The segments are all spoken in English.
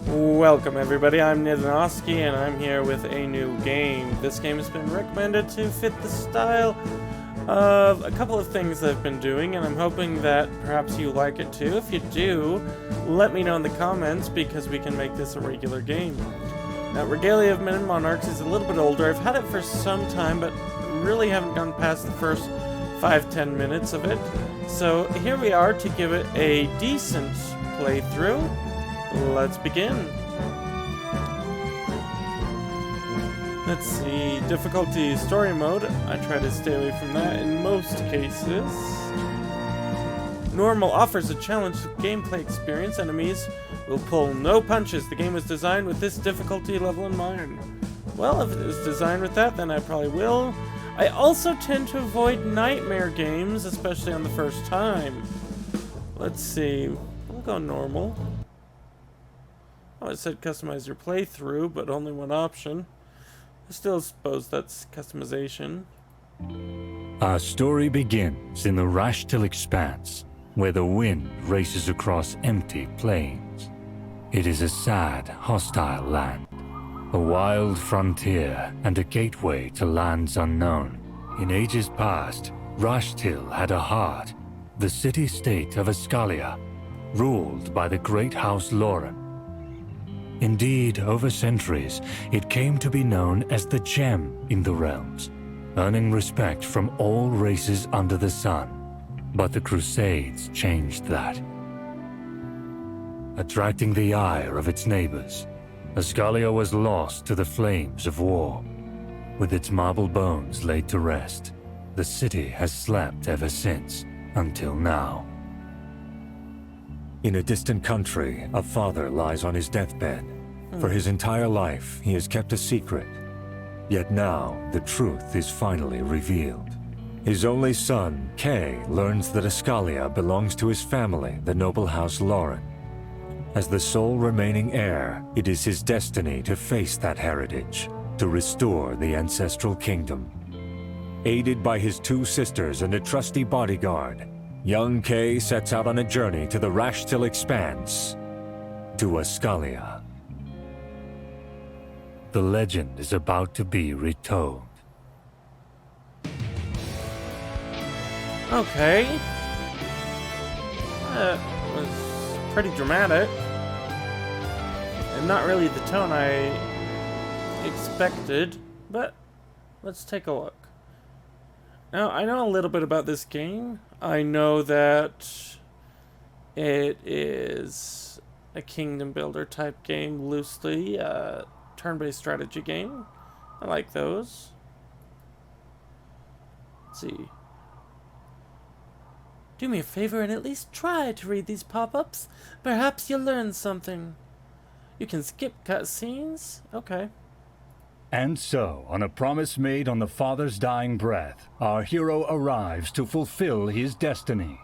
Welcome everybody, I'm Ndonosci and I'm here with a new game. This game has been recommended to fit the style of a couple of things I've been doing, and I'm hoping that perhaps you like it too. If you do, let me know in the comments because we can make this a regular game. Now, Regalia of Monarchs is a little bit older. I've had it for some time, but really haven't gone past the first 5-10 minutes of it. So here we are to give it a decent playthrough. Let's begin. Let's see, difficulty story mode. I try to stay away from that in most cases. Normal offers a challenge to gameplay experience. Enemies will pull no punches. The game was designed with this difficulty level in mind. Well, if it was designed with that, then I probably will. I also tend to avoid nightmare games, especially on the first time. Let's see, we'll go normal. Oh, it said customize your playthrough, but only one option. I still suppose that's customization. Our story begins in the Rashtil Expanse, where the wind races across empty plains. It is a sad, hostile land, a wild frontier and a gateway to lands unknown. In ages past, Rashtil had a heart, the city-state of Regalia, ruled by the great House Lauren. Indeed, over centuries, it came to be known as the Gem in the realms, earning respect from all races under the sun. But the Crusades changed that. Attracting the ire of its neighbors, Regalia was lost to the flames of war. With its marble bones laid to rest, the city has slept ever since, until now. In a distant country, a father lies on his deathbed. For his entire life, he has kept a secret. Yet now, the truth is finally revealed. His only son, Kay, learns that Regalia belongs to his family, the noble House Lauren. As the sole remaining heir, it is his destiny to face that heritage, to restore the ancestral kingdom. Aided by his two sisters and a trusty bodyguard, young Kay sets out on a journey to the Rashtil Expanse, to Regalia. The legend is about to be retold. Okay. That was pretty dramatic. And not really the tone I expected, but let's take a look. Now, I know a little bit about this game. I know that it is a kingdom builder type game, loosely, turn-based strategy game. I like those. Let's see. Do me a favor and at least try to read these pop-ups. Perhaps you'll learn something. You can skip cutscenes? Okay. And so, on a promise made on the father's dying breath, our hero arrives to fulfill his destiny.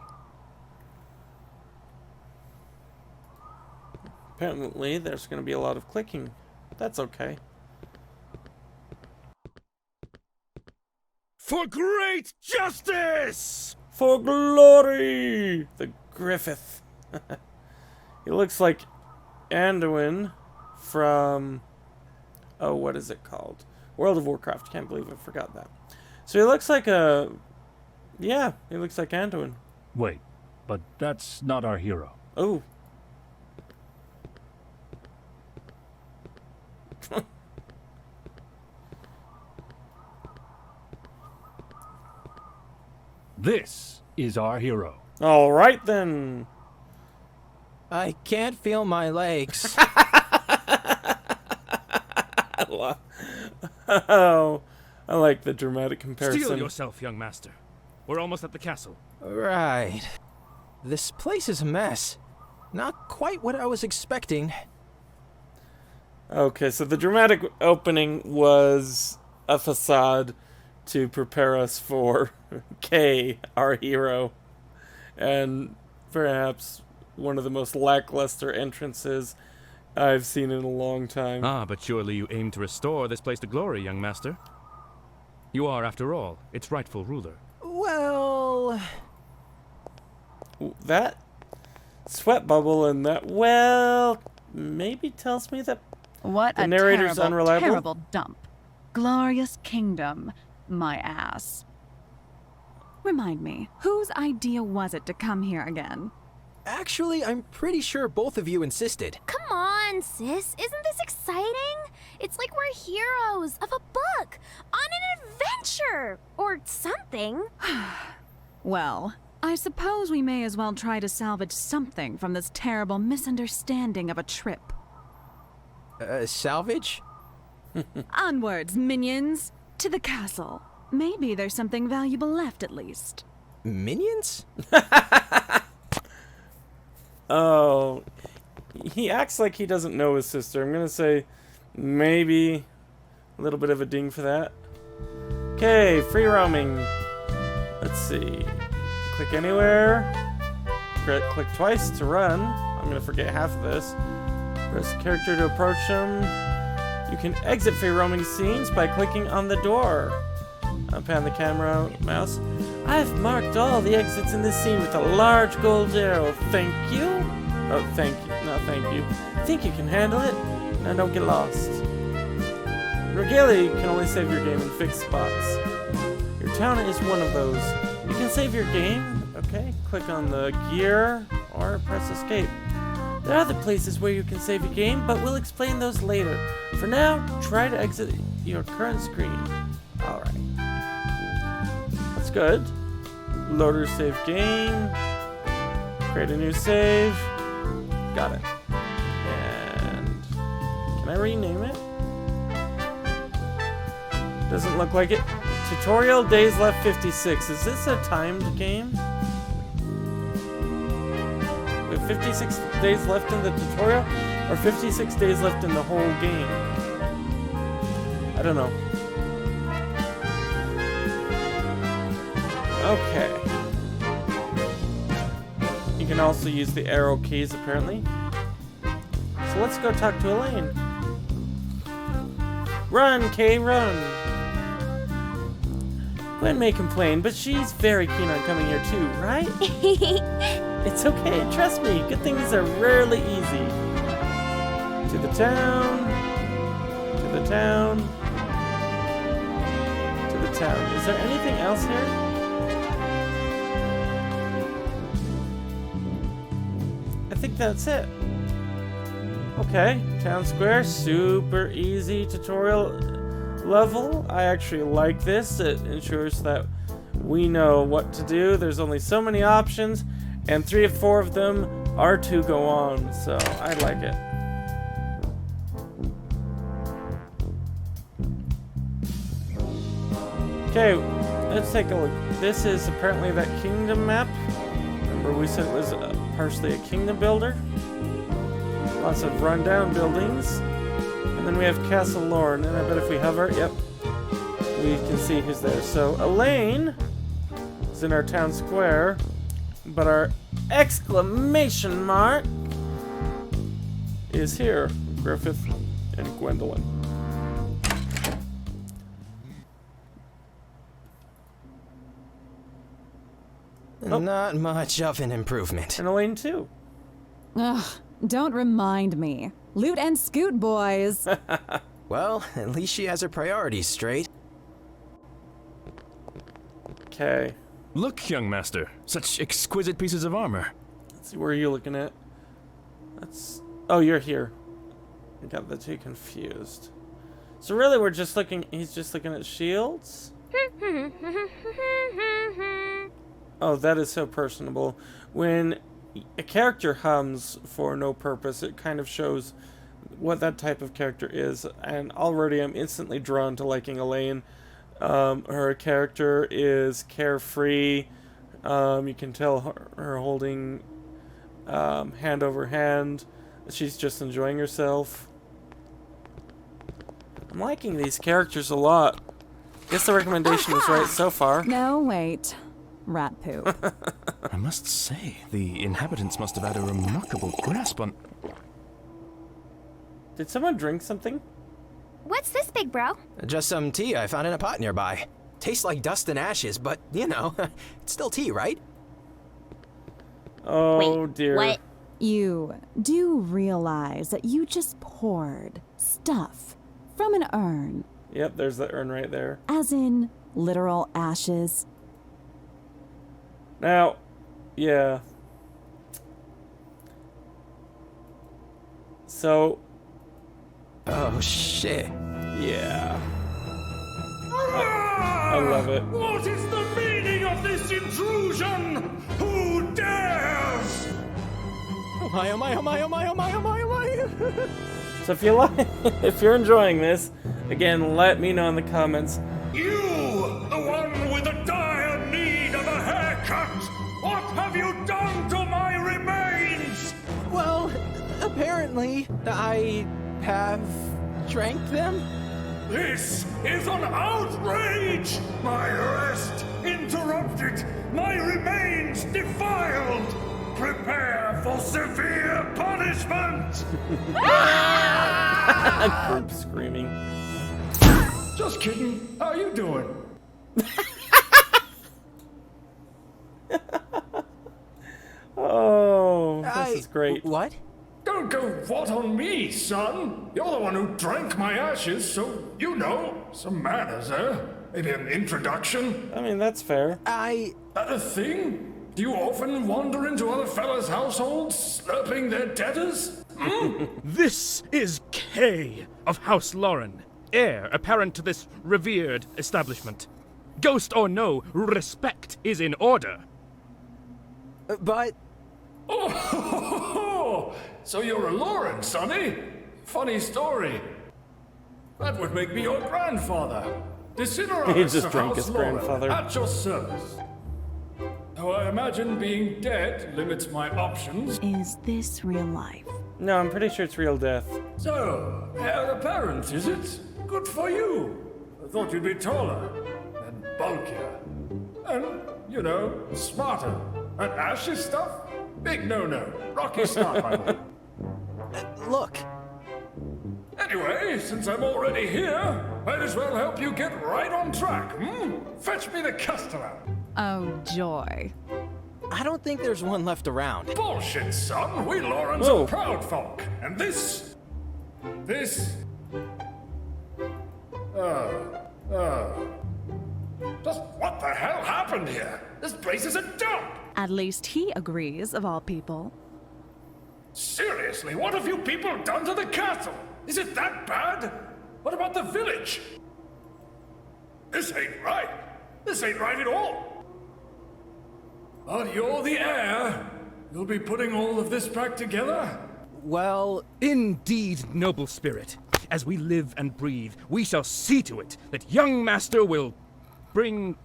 Apparently, there's going to be a lot of clicking. That's okay. For great justice! For glory! The Griffith. He looks like Anduin from... Oh, what is it called? World of Warcraft. Can't believe I forgot that. So he looks like a... Yeah, he looks like Anduin. Wait, but that's not our hero. Oh. This is our hero. All right, then. I can't feel my legs. Oh, I like the dramatic comparison. Steel yourself, young master. We're almost at the castle. Right. This place is a mess. Not quite what I was expecting. Okay, so the dramatic opening was a facade to prepare us for Kay, our hero, and perhaps one of the most lackluster entrances I've seen in a long time. Ah, but surely you aim to restore this place to glory, young master. You are, after all, its rightful ruler. Well... That sweat bubble and that, well, maybe tells me that What the a narrator's terrible, unreliable. terrible dump. Glorious kingdom, my ass. Remind me, whose idea was it to come here again? Actually, I'm pretty sure both of you insisted. Come on, sis. Isn't this exciting? It's like we're heroes of a book on an adventure or something. Well, I suppose we may as well try to salvage something from this terrible misunderstanding of a trip. Salvage? Onwards, minions! To the castle. Maybe there's something valuable left, at least. Minions? Oh, he acts like he doesn't know his sister. I'm gonna say maybe a little bit of a ding for that. Okay, free roaming. Let's see. Click anywhere. Click twice to run. I'm gonna forget half of this. Press character to approach them. You can exit free roaming scenes by clicking on the door. Pan the camera, mouse. I've marked all the exits in this scene with a large gold arrow. Thank you. Oh, thank you. No, thank you. Think you can handle it? Now don't get lost. In Regalia, you can only save your game in fixed spots. Your town is one of those. You can save your game. Okay, click on the gear or press escape. There are other places where you can save your game, but we'll explain those later. For now, try to exit your current screen. Alright. That's good. Loader save game. Create a new save. Got it. And can I rename it? Doesn't look like it. Tutorial days left 56. Is this a timed game? We have 56 days left in the tutorial, or 56 days left in the whole game? I don't know. Okay. You can also use the arrow keys, apparently. So let's go talk to Elaine. Run, Kay, run! Gwen may complain, but she's very keen on coming here too, right? It's okay, trust me. Good things are rarely easy. To the town. To the town. To the town. Is there anything else here? I think that's it. Okay, town square, super easy tutorial level. I actually like this. It ensures that we know what to do. There's only so many options, and 3 or 4 of them are to go on, so I like it. Okay, let's take a look. This is apparently that kingdom map. Remember we said it was partially a kingdom builder. Lots of rundown buildings. And then we have Castle Lorne, and I bet if we hover, yep, we can see who's there. So Elaine is in our town square, but our exclamation mark is here. Griffith and Gwendolyn. Not much of an improvement. And Elaine too. Ugh, don't remind me. Loot and scoot, boys. Well, at least she has her priorities straight. Okay. Look, young master. Such exquisite pieces of armor. Let's see, where are you looking at? That's... Oh, you're here. I got the two confused. So really we're just looking... He's just looking at shields? Oh, that is so personable. When a character hums for no purpose, it kind of shows what that type of character is. And already I'm instantly drawn to liking Elaine. Her character is carefree. You can tell her holding hand over hand. She's just enjoying herself. I'm liking these characters a lot. Guess the recommendation was right so far. No, wait. Rat poop. I must say, the inhabitants must have had a remarkable grasp on... Did someone drink something? What's this, big bro? Just some tea I found in a pot nearby. Tastes like dust and ashes, but, you know, it's still tea, right? Oh, Wait, dear. what? You do realize that you just poured stuff from an urn, Yep, there's the urn right there. as in literal ashes. Now, yeah. So, Oh, shit. yeah. I love it. What is the meaning of this intrusion? Who dares? Oh my, oh my, oh my, oh my, oh my, oh my, oh my. So if you like, if you're enjoying this, again, let me know in the comments. You, the one with a dire need of a haircut! What have you done to my remains? Well, apparently, I have drank them. This is an outrage! My rest interrupted, my remains defiled! Prepare for severe punishment! Group screaming. Just kidding. How you doing? Oh, this is great. What? Don't go what on me, son. You're the one who drank my ashes, so you know. Some manners, eh? Maybe an introduction? I mean, that's fair. I... That a thing? Do you often wander into other fellas' households, slurping their debtors? This is Kay of House Lauren, heir apparent to this revered establishment. Ghost or no, respect is in order. But... Oh, so you're a Lauren, sonny? Funny story. That would make me your grandfather. Disintegrator He just drank his grandfather. At your service. Though I imagine being dead limits my options. Is this real life? No, I'm pretty sure it's real death. So, heir apparent, is it? Good for you. I thought you'd be taller and bulkier. And, you know, smarter. That ashes stuff? Big no-no. Rocky start, my boy. Look. Anyway, since I'm already here, might as well help you get right on track, Fetch me the customer. Oh, joy. I don't think there's one left around. Bullshit, son. We Laurens Whoa. are proud folk. And this... Just what the hell happened here? This place is a dump! At least he agrees, of all people. Seriously, what have you people done to the castle? Is it that bad? What about the village? This ain't right. This ain't right at all. But you're the heir. You'll be putting all of this back together? Well, Indeed, noble spirit. As we live and breathe, we shall see to it that young master will bring,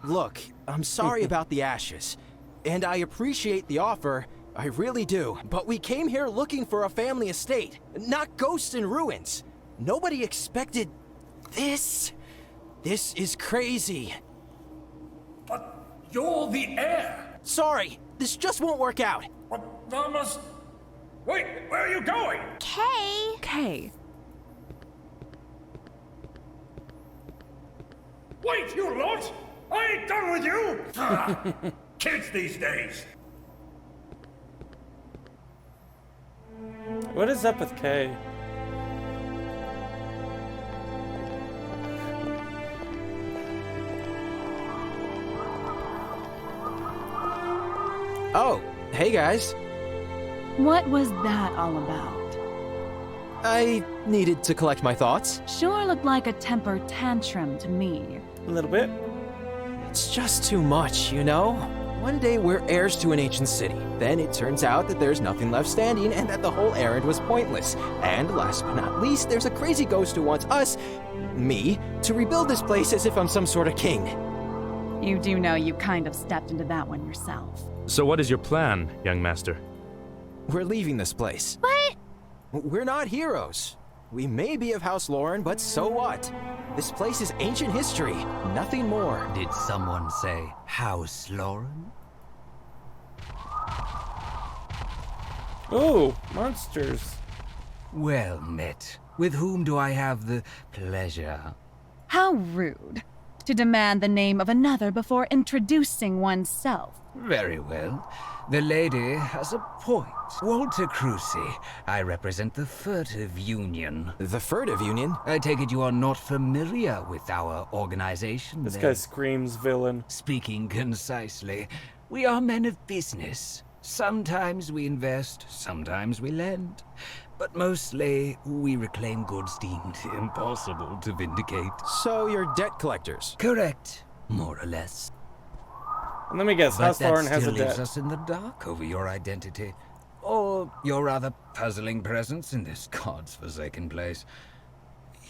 look, I'm sorry about the ashes. And I appreciate the offer, I really do. But we came here looking for a family estate, not ghosts in ruins. Nobody expected this. This is crazy. But you're the heir. Sorry, this just won't work out. What the must... Wait, where are you going? Kay. Kay. Wait, you lot! I ain't done with you! Ah, kids these days. What is up with Kay? Oh, hey guys. What was that all about? I needed to collect my thoughts. Sure looked like a temper tantrum to me. A little bit. It's just too much, you know? One day we're heirs to an ancient city. Then it turns out that there's nothing left standing and that the whole errand was pointless. And last but not least, there's a crazy ghost who wants us, me, to rebuild this place as if I'm some sort of king. You do know you kind of stepped into that one yourself. so what is your plan, young master? We're leaving this place. What? We're not heroes. We may be of House Lauren, but so what? This place is ancient history, nothing more. Did someone say House Lauren? Ooh, monsters. Well met. With whom do I have the pleasure? How rude. to demand the name of another before introducing oneself. Very well. The lady has a point. Walter Crucy. I represent the Furtive Union. The Furtive Union? I take it you are not familiar with our organization, This then? guy screams villain. Speaking concisely, we are men of business. Sometimes we invest, sometimes we lend. But mostly, we reclaim goods deemed impossible to vindicate. So you're debt collectors? Correct, more or less. And let me guess, But House that Lauren has still a leaves debt. us in the dark over your identity. Or your rather puzzling presence in this god's forsaken place.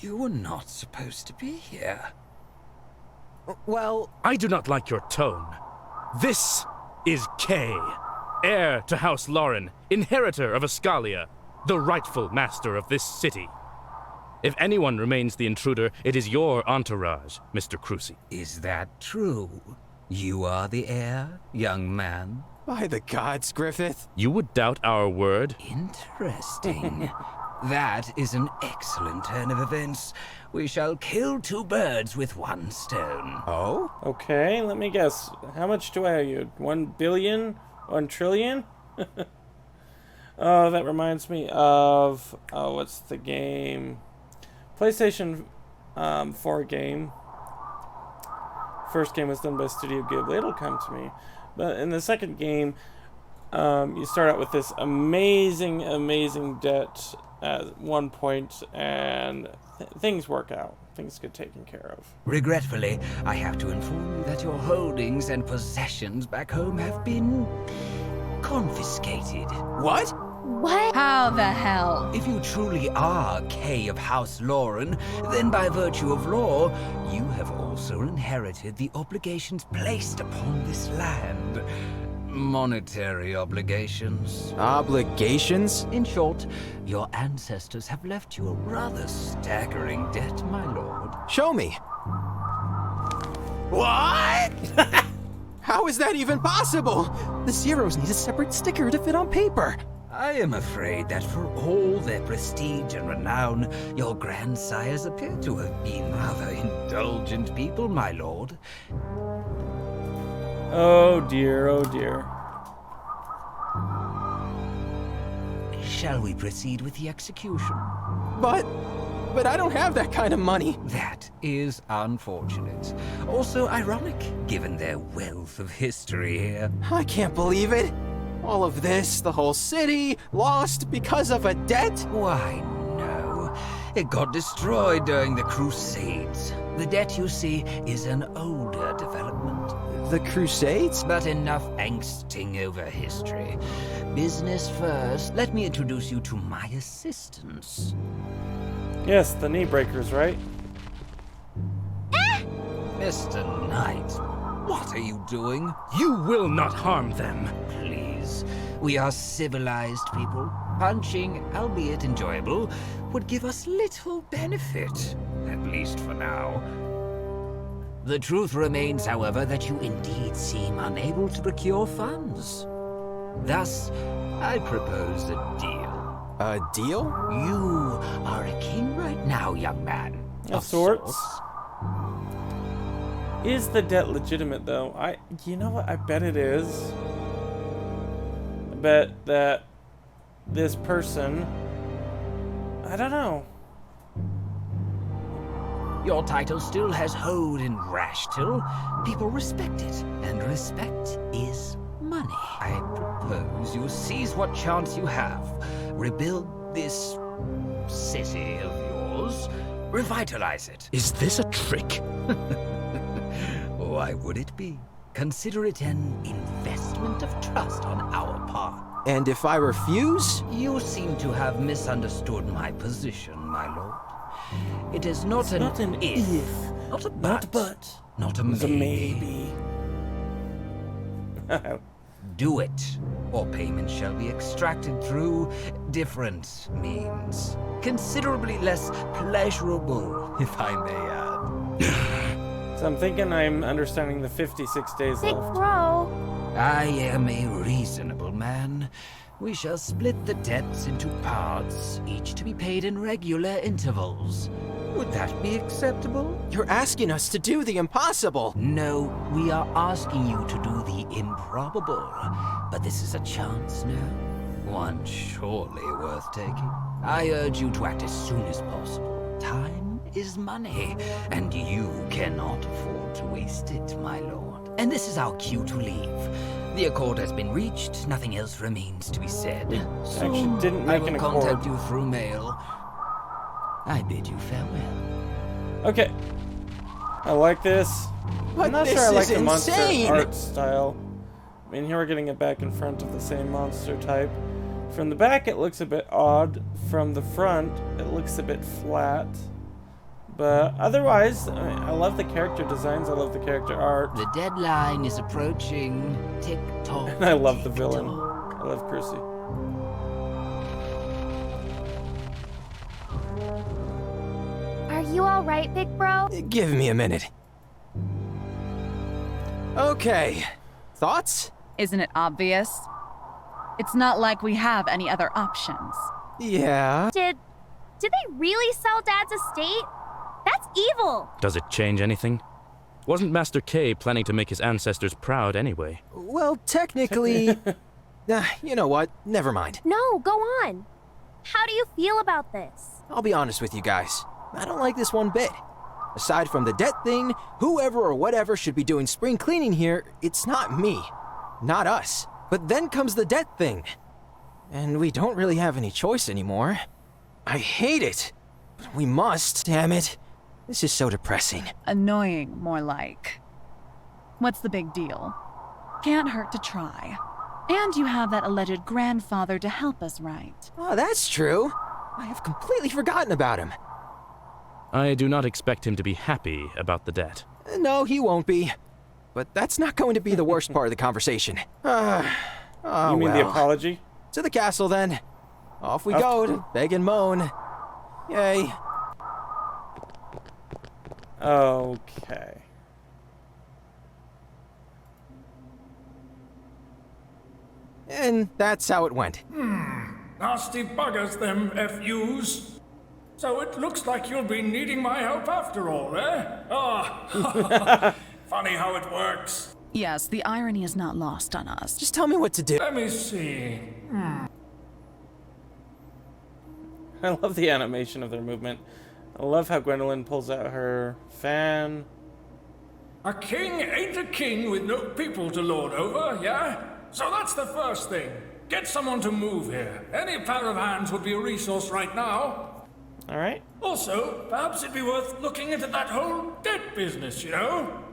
You were not supposed to be here. Well, I do not like your tone. This is Kay, heir to House Lauren, inheritor of Escalia, the rightful master of this city. If anyone remains the intruder, it is your entourage, Mr. Crucy. Is that true? You are the heir, young man? by the gods, Griffith. You would doubt our word? Interesting. That is an excellent turn of events. We shall kill two birds with one stone. Oh? Okay, let me guess. How much do I owe you? 1 billion? 1 trillion? Oh, that reminds me of... Oh, what's the game? PlayStation 4 game. First game was done by Studio Ghibli. It'll come to me. But in the second game, you start out with this amazing, amazing debt at one point, and things work out. Things get taken care of. Regretfully, I have to inform you that your holdings and possessions back home have been confiscated. What? What? How the hell? If you truly are Kay of House Lauren, then by virtue of law, you have also inherited the obligations placed upon this land. Monetary obligations. Obligations? In short, your ancestors have left you a rather staggering debt, my lord. Show me. What? How is that even possible? The zeros need a separate sticker to fit on paper. I am afraid that for all their prestige and renown, your grandsires appear to have been rather indulgent people, my lord. Oh dear, oh dear. Shall we proceed with the execution? But I don't have that kind of money. That is unfortunate. Also ironic, given their wealth of history here. I can't believe it. All of this, the whole city, lost because of a debt? Why, no. It got destroyed during the Crusades. The debt, you see, is an older development. The Crusades? But enough angsting over history. Business first. Let me introduce you to my assistants. Yes, the knee breakers, right? Mr. Knight, what are you doing? You will not harm them. Please. We are civilized people. Punching, albeit enjoyable, would give us little benefit. At least for now. The truth remains, however, that you indeed seem unable to procure funds. Thus, I propose a deal. A deal? You are a king right now, young man. Of sorts. Is the debt legitimate, though? You know what? I bet it is. I bet that this person... I don't know. Your title still has hold in Rashtil. People respect it, and respect is money. I propose you seize what chance you have. Rebuild this city of yours. Revitalize it. Is this a trick? Why would it be? Consider it an investment of trust on our part. And if I refuse? You seem to have misunderstood my position, my lord. It is not an if, not a but, not a maybe. Do it, or payment shall be extracted through different means. Considerably less pleasurable, if I may add. So I'm thinking I'm understanding the 56 days Big left. bro. I am a reasonable man. We shall split the debts into parts, each to be paid in regular intervals. Would that be acceptable? You're asking us to do the impossible. No, we are asking you to do the improbable. But this is a chance now, one surely worth taking. I urge you to act as soon as possible. Time is money, and you cannot afford to waste it, my lord. And this is our cue to leave. The accord has been reached, nothing else remains to be said. So Actually, didn't I make will an contact accord. you through mail. I bid you farewell. Okay. I like this. But I'm not this sure I like is the monster insane! art style. I mean, here we're getting it back in front of the same monster type. From the back, it looks a bit odd. From the front, it looks a bit flat. But otherwise, I love the character designs. I love the character art. The deadline is approaching. Tick-tock. And I love the tick-tock. villain. I love Crucy. Are you alright, big bro? Give me a minute. Okay. Thoughts? Isn't it obvious? It's not like we have any other options. Yeah. Did they really sell Dad's estate? That's evil! Does it change anything? Wasn't Master K planning to make his ancestors proud anyway? Well, technically... you know what? Never mind. No, go on. How do you feel about this? I'll be honest with you guys. I don't like this one bit. Aside from the debt thing, whoever or whatever should be doing spring cleaning here, it's not me. Not us. But then comes the debt thing. And we don't really have any choice anymore. I hate it. But we must, damn it. This is so depressing. Annoying, more like. What's the big deal? Can't hurt to try. And you have that alleged grandfather to help us, right? Oh, that's true. I have completely forgotten about him. I do not expect him to be happy about the debt. No, he won't be. But that's not going to be the worst part of the conversation. Oh, You mean the well. apology? To the castle, then. Off we Of go to beg and moan. Yay. Okay. And that's how it went. Nasty buggers, them FUs. So it looks like you'll be needing my help after all, eh? Ah, funny how it works. Yes, the irony is not lost on us. Just tell me what to do. Let me see. I love the animation of their movement. I love how Gwendolyn pulls out her fan. A king ain't a king with no people to lord over, yeah? So that's the first thing. Get someone to move here. Any pair of hands would be a resource right now. Alright. Also, perhaps it'd be worth looking into that whole debt business, you know?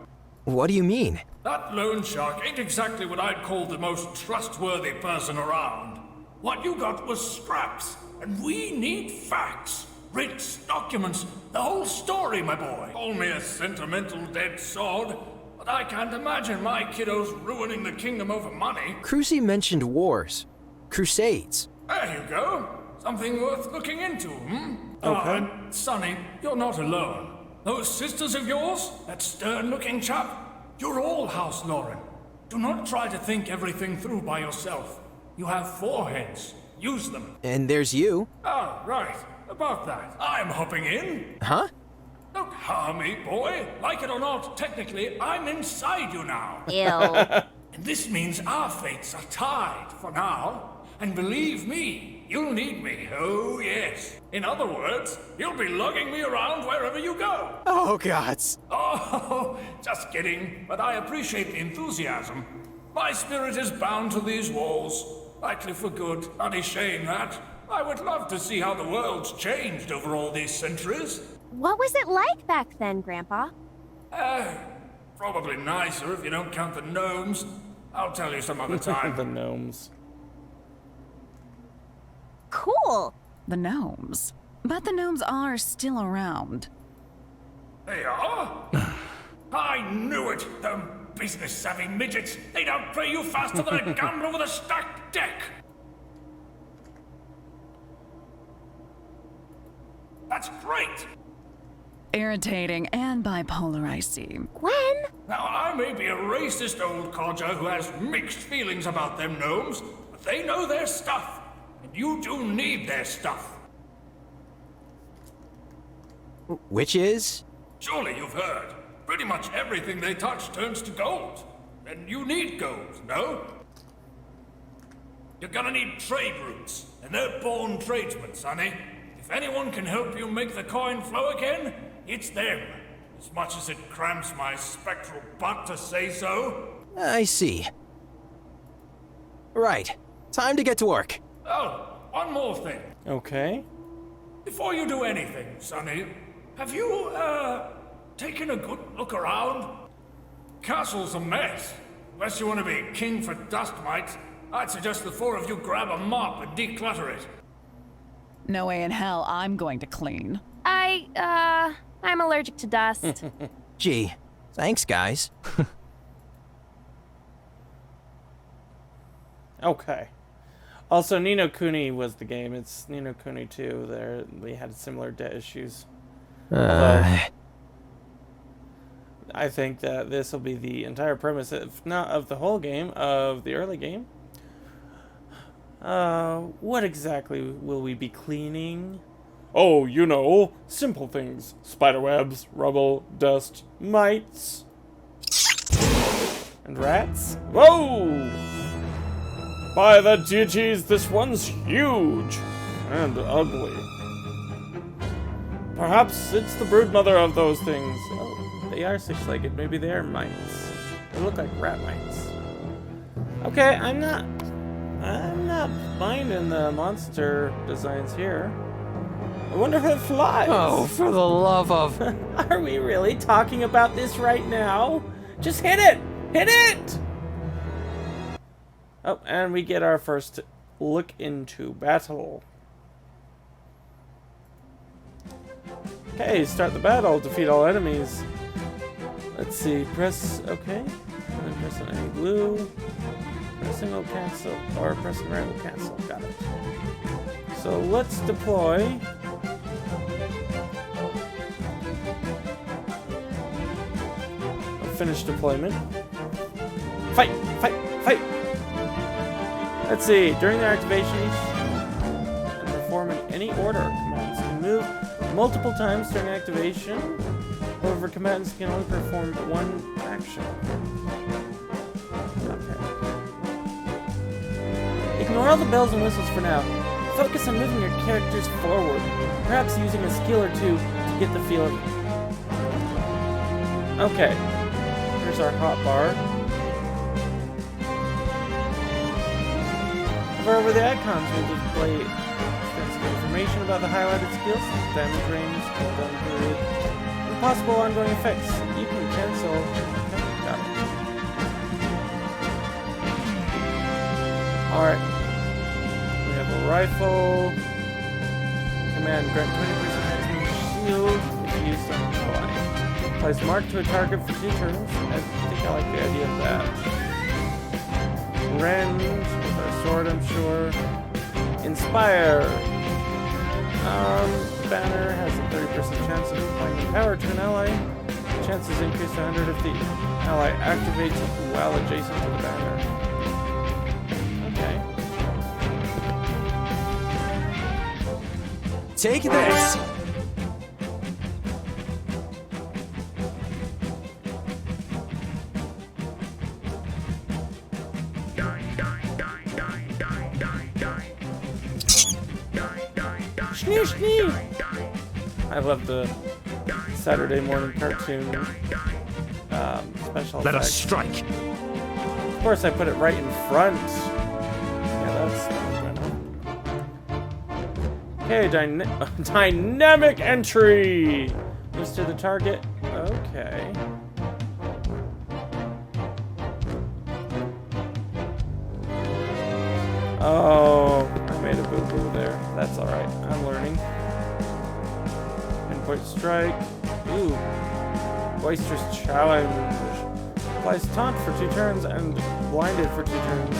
What do you mean? That loan shark ain't exactly what I'd call the most trustworthy person around. What you got was scraps, and we need facts. Writs, documents, the whole story, my boy. Call me a sentimental dead sod, but I can't imagine my kiddos ruining the kingdom over money. Crucy mentioned wars. Crusades. There you go. Something worth looking into, Okay. And Sonny, you're not alone. Those sisters of yours, that stern-looking chap, you're all House Lauren. Do not try to think everything through by yourself. You have 4 heads. Use them. And there's you. Oh, right. About that. I'm hopping in. Huh? Don't harm me, boy. Like it or not, technically, I'm inside you now. Ew. And this means our fates are tied for now. And believe me, you'll need me. Oh, yes. In other words, you'll be lugging me around wherever you go. Oh, gods. Oh, just kidding. But I appreciate the enthusiasm. My spirit is bound to these walls. Likely for good. Bloody shame that. I would love to see how the world's changed over all these centuries. What was it like back then, Grandpa? Probably nicer if you don't count the gnomes. I'll tell you some other time. The gnomes. Cool. The gnomes. But the gnomes are still around. They are? I knew it! Them business-savvy midgets! They'd outplay you faster than a gambler with a stacked deck! That's great! Irritating and bipolar, I see. Gwen? Now, I may be a racist old codger who has mixed feelings about them gnomes, but they know their stuff, and you do need their stuff. Which is? Surely you've heard. Pretty much everything they touch turns to gold. And you need gold, no? You're gonna need trade routes, and they're born tradesmen, sonny. If anyone can help you make the coin flow again, it's them. As much as it cramps my spectral butt to say so. I see. Right. Time to get to work. Oh, one more thing. Okay. Before you do anything, sonny, have you, taken a good look around? Castle's a mess. Unless you want to be king for dust mites, I'd suggest the four of you grab a mop and declutter it. No way in hell I'm going to clean. I'm allergic to dust. Gee, thanks, guys. Okay. Also, Ni no Kuni was the game. It's Ni no Kuni 2. There, we had similar debt issues. I think that this will be the entire premise, if not of the whole game, of the early game. What exactly will we be cleaning? Oh, you know, simple things. Spiderwebs, rubble, dust, mites. And rats. Whoa! By the deities, this one's huge and ugly. Perhaps it's the broodmother of those things. Oh, they are six-legged. Maybe they are mites. They look like rat mites. Okay, I'm not minding the monster designs here. I wonder if it flies. Oh, for the love of... Are we really talking about this right now? Just hit it! Hit it! Oh, and we get our first look into battle. Okay, start the battle. Defeat all enemies. Let's see. Press... Okay. And then press on any blue. Pressing will cancel. Or pressing right will cancel. Got it. So let's deploy. Finish deployment. Fight! Fight! Fight! Let's see. During their activation, each perform in any order. Combatants can move multiple times during activation. However, combatants can only perform one action. Okay. Ignore all the bells and whistles for now. Focus on moving your characters forward. Perhaps using a skill or two to get the feel of it. Okay. Here's our hotbar. Hover over the icons will display extensive information about the highlighted skills, damage range, cooldown period, and possible ongoing effects. You can cancel. Okay, got it. Alright. We have a rifle. Command grant 20% maximum shield if used on an ally. Place mark to a target for 2 turns. I think I like the idea of that. Rend with our sword, I'm sure. Inspire. Banner has a 30% chance of applying power to an ally. The chances increase to 100 if the ally activates while adjacent to the banner. Okay. Take this! I love the Saturday morning cartoon special Let effects. us strike. Of course, I put it right in front. Yeah, that's okay. Dynamic entry. Moves to the target. Okay. Oh, I made a boo-boo there. That's alright. I'm learning. Pinpoint strike. Ooh. Boisterous challenge. Applies taunt for 2 turns and blinded for 2 turns.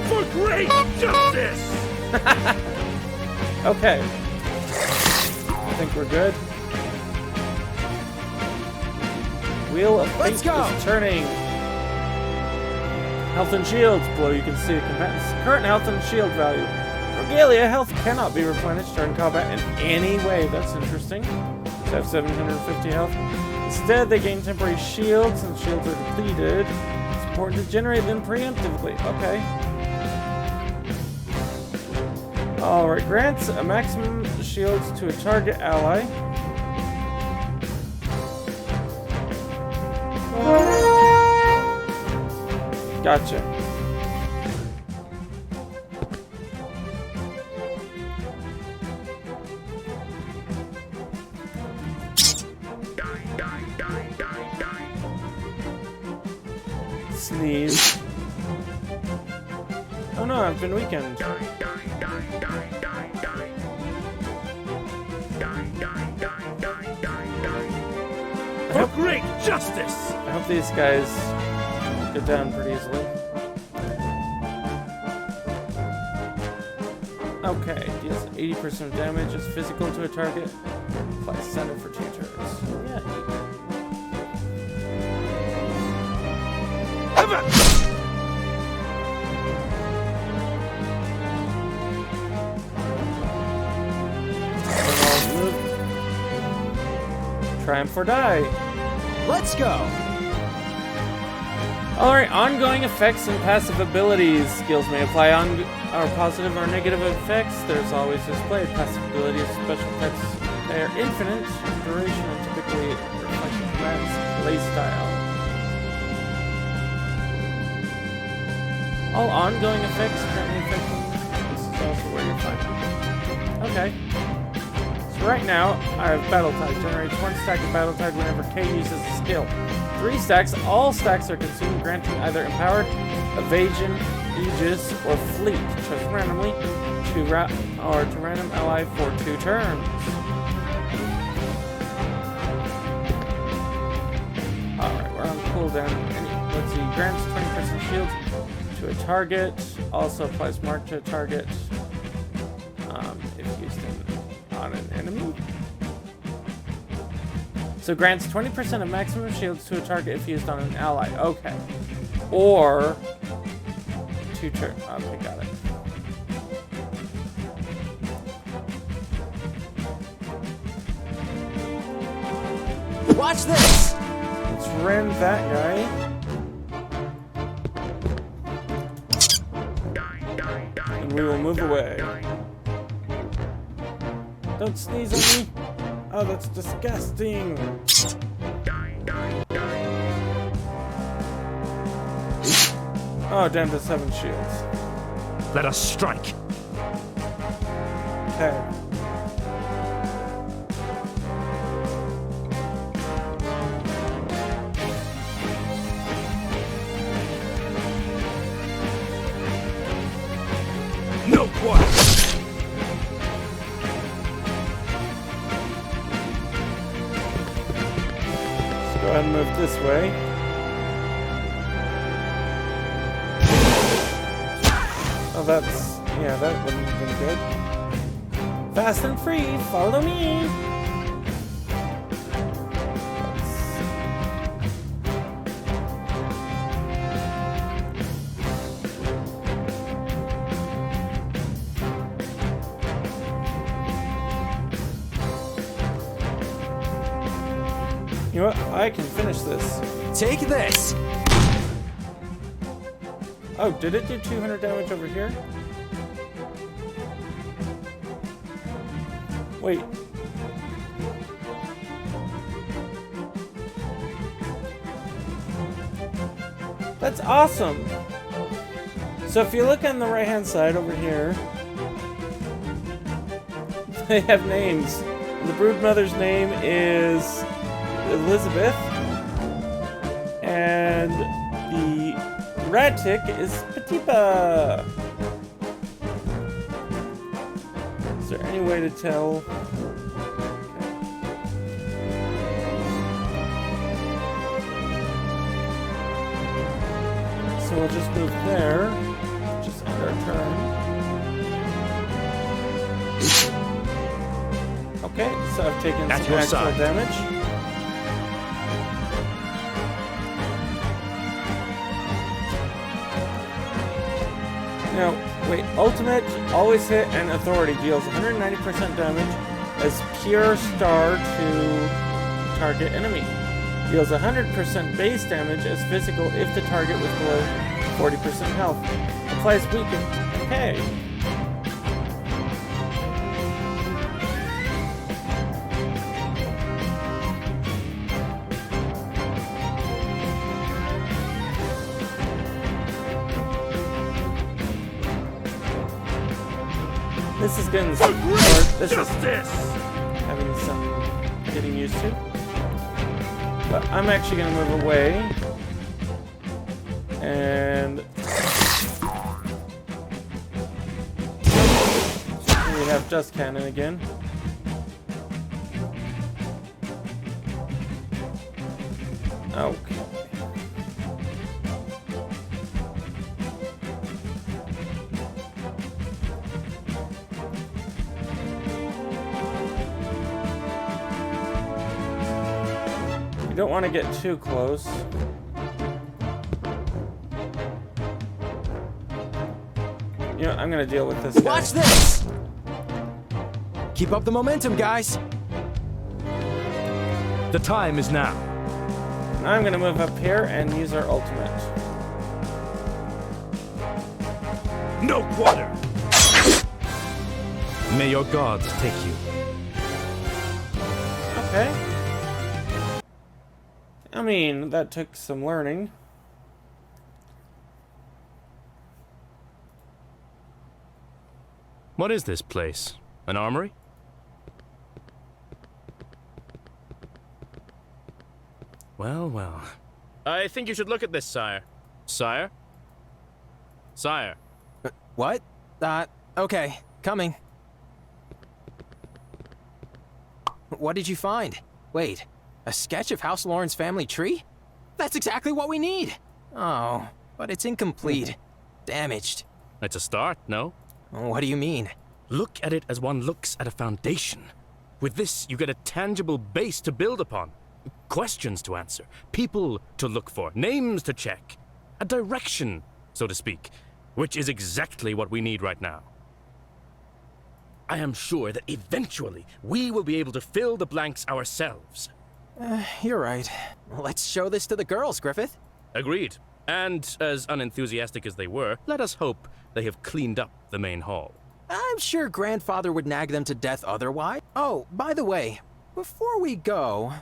For great justice! Okay. I think we're good. Wheel of Fate Let's go! is turning. Health and shields. Below you can see the combatant's current health and shield value. Regalia health cannot be replenished during combat in any way. That's interesting. They have 750 health. Instead, they gain temporary shields, and shields are depleted. It's important to generate them preemptively. Okay. Alright, grants a maximum shields to a target ally. Gotcha. Sneeze. Oh no, I've been weakened. For great justice! I hope these guys get down pretty easily. Okay, deals 80% damage. Is physical to a target. Applies center for 2 turns. Yeah. Triumph or die. Let's go! Alright, ongoing effects and passive abilities. Skills may apply on or positive or negative effects. There's always displayed. Passive abilities, special effects. They are infinite in duration and typically reflect the command's playstyle. All ongoing effects currently affecting. This is also where you find them. Okay. So right now, I have Battle Tide. Generates 1 stack of Battle Tide whenever K uses a skill. 3 stacks. All stacks are consumed, granting either Empowered, Evasion, Aegis, or Fleet. Choose randomly to random ally for 2 turns. Alright, we're on cooldown. Let's see. Grants 20% shield to a target. Also applies mark to a target if used on an enemy. So grants 20% of maximum shields to a target if used on an ally. Okay. Or 2 turns. Okay, got it. Watch this! Let's rend that guy. And we will move away. Don't sneeze at me. Oh, that's disgusting. Oh, down to 7 shields. Let us strike. Okay. No quarter. Go ahead and move this way. Oh, that's... yeah, that wouldn't have been good. Fast and free, follow me! You know what? I can finish this. Take this! Oh, did it do 200 damage over here? Wait. That's awesome! So if you look on the right-hand side over here, they have names. The broodmother's name is Elizabeth, and the rat tick is Petipa. Is there any way to tell? Okay. So we'll just move there. Just end our turn. Okay, so I've taken some actual damage. No, wait, ultimate, always hit, and authority deals 190% damage as pure star to target enemy. Deals 100% base damage as physical if the target was below 40% health. Applies weaken. Okay. This is getting some this is having some getting used to. But I'm actually gonna move away. And we have just cannon again. Okay. You don't want to get too close. You know, I'm gonna deal with this guy. Watch this! Keep up the momentum, guys. The time is now. I'm gonna move up here and use our ultimate. No quarter! May your gods take you. Okay. I mean, that took some learning. What is this place? An armory? Well, well. I think you should look at this, sire. Sire? Sire. What? Okay, coming. What did you find? Wait, a sketch of House Lauren's family tree? That's exactly what we need! Oh, but it's incomplete. Damaged. It's a start, no? What do you mean? Look at it as one looks at a foundation. With this, you get a tangible base to build upon. Questions to answer, people to look for, names to check. A direction, so to speak, which is exactly what we need right now. I am sure that eventually we will be able to fill the blanks ourselves. You're right. Let's show this to the girls, Griffith. Agreed. And as unenthusiastic as they were, let us hope they have cleaned up the main hall. I'm sure Grandfather would nag them to death otherwise. Oh, by the way, before we go...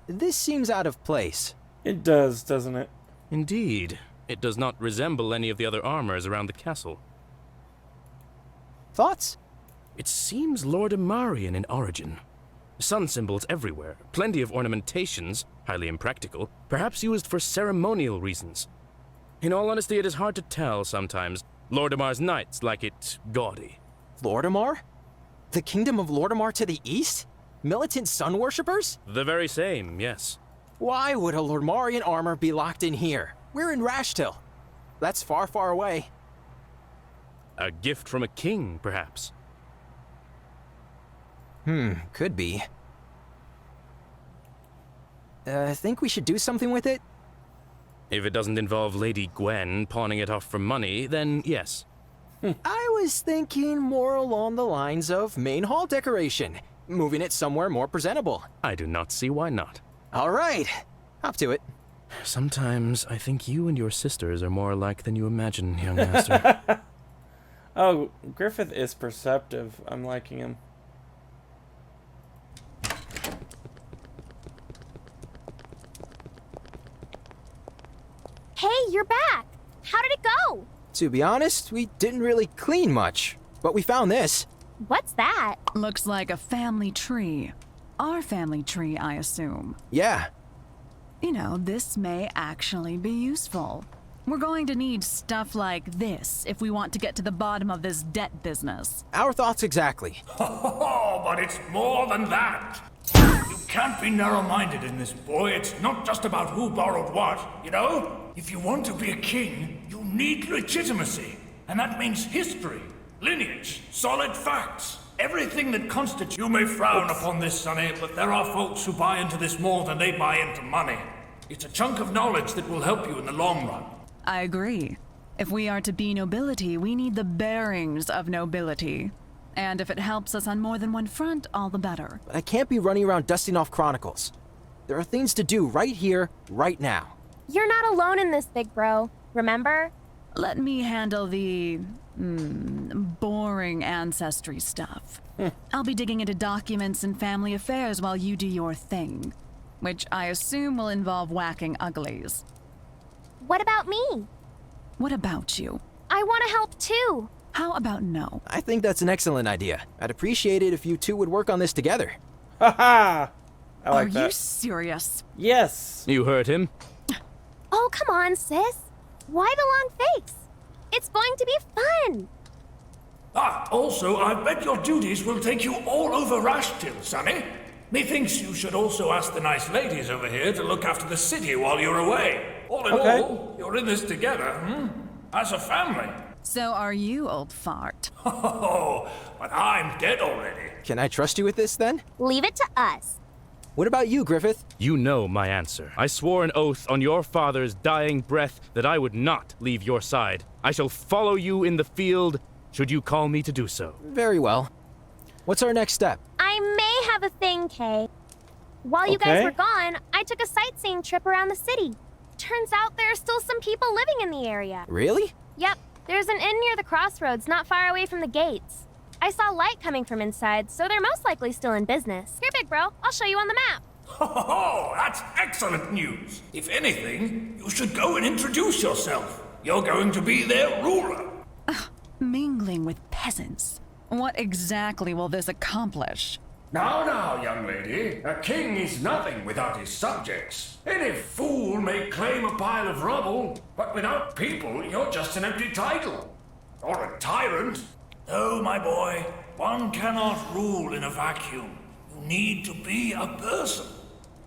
This seems out of place. It does, doesn't it? Indeed. It does not resemble any of the other armors around the castle. Thoughts? It seems Lordimarian in origin. Sun symbols everywhere, plenty of ornamentations, highly impractical, perhaps used for ceremonial reasons. In all honesty, it is hard to tell sometimes. Lordimar's knights like it gaudy. Lordimar? The kingdom of Lordimar to the east? Militant sun worshippers? The very same, yes. Why would a Lordmarian armor be locked in here? We're in Rashtil. That's far, far away. A gift from a king, perhaps. Could be. Think we should do something with it? If it doesn't involve Lady Gwen pawning it off for money, then yes. I was thinking more along the lines of main hall decoration. Moving it somewhere more presentable. I do not see why not. All right. Hop to it. Sometimes I think you and your sisters are more alike than you imagine, young master. Oh, Griffith is perceptive. I'm liking him. Hey, you're back! How did it go? To be honest, we didn't really clean much, but we found this. What's that? Looks like a family tree. Our family tree, I assume. Yeah. You know, this may actually be useful. We're going to need stuff like this if we want to get to the bottom of this debt business. Our thoughts exactly. Oh, but it's more than that. You can't be narrow-minded in this, boy. It's not just about who borrowed what, you know? If you want to be a king, you need legitimacy. And that means history, lineage, solid facts. Everything that constitutes... You may frown upon this, Sonny, but there are folks who buy into this more than they buy into money. It's a chunk of knowledge that will help you in the long run. I agree. If we are to be nobility, we need the bearings of nobility. And if it helps us on more than one front, all the better. But I can't be running around dusting off chronicles. There are things to do right here, right now. You're not alone in this, big bro. Remember? Let me handle the boring ancestry stuff. I'll be digging into documents and family affairs while you do your thing, which I assume will involve whacking uglies. What about me? What about you? I want to help too. How about no? I think that's an excellent idea. I'd appreciate it if you two would work on this together. Haha! I like Are that. you serious? Yes! You heard him. Oh, come on, sis. Why the long face? It's going to be fun. Also, I bet your duties will take you all over Rashtil, Sonny. Methinks you should also ask the nice ladies over here to look after the city while you're away. All in all, you're in this together, as a family. So are you, old fart. Oh, but I'm dead already. Can I trust you with this, then? Leave it to us. What about you, Griffith? You know my answer. I swore an oath on your father's dying breath that I would not leave your side. I shall follow you in the field, should you call me to do so. Very well. What's our next step? I may have a thing, Kay. While you guys were gone, I took a sightseeing trip around the city. Turns out there are still some people living in the area. Really? Yep, there's an inn near the crossroads not far away from the gates. I saw light coming from inside, so they're most likely still in business. Here, big bro, I'll show you on the map. Oh, that's excellent news. If anything, you should go and introduce yourself. You're going to be their ruler. Mingling with peasants. What exactly will this accomplish? Now, young lady, a king is nothing without his subjects. Any fool may claim a pile of rubble, but without people, you're just an empty title. Or a tyrant. No, my boy, one cannot rule in a vacuum. You need to be a person.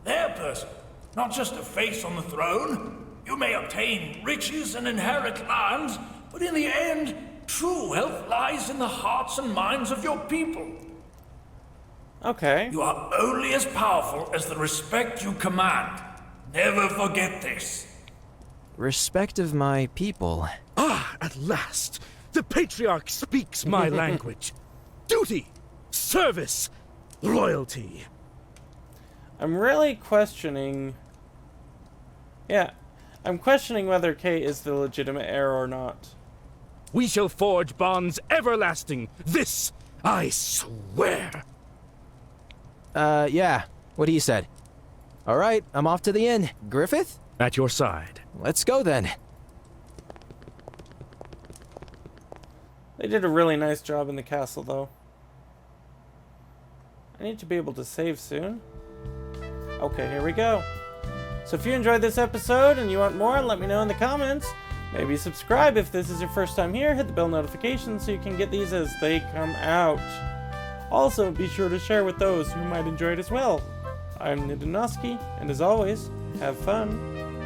Their person, not just a face on the throne. You may obtain riches and inherit lands, but in the end, true wealth lies in the hearts and minds of your people. Okay. You are only as powerful as the respect you command. Never forget this. Respect of my people. Ah, at last! The patriarch speaks my language. Duty, service, loyalty. I'm really questioning... Yeah, I'm questioning whether Kay is the legitimate heir or not. We shall forge bonds everlasting. This I swear. Yeah. What he said. All right, I'm off to the inn. Griffith? At your side. Let's go then. They did a really nice job in the castle, though. I need to be able to save soon. Okay, here we go. So if you enjoyed this episode and you want more, let me know in the comments. Maybe subscribe if this is your first time here. Hit the bell notification so you can get these as they come out. Also, be sure to share with those who might enjoy it as well. I'm Ndonosci, and as always, have fun.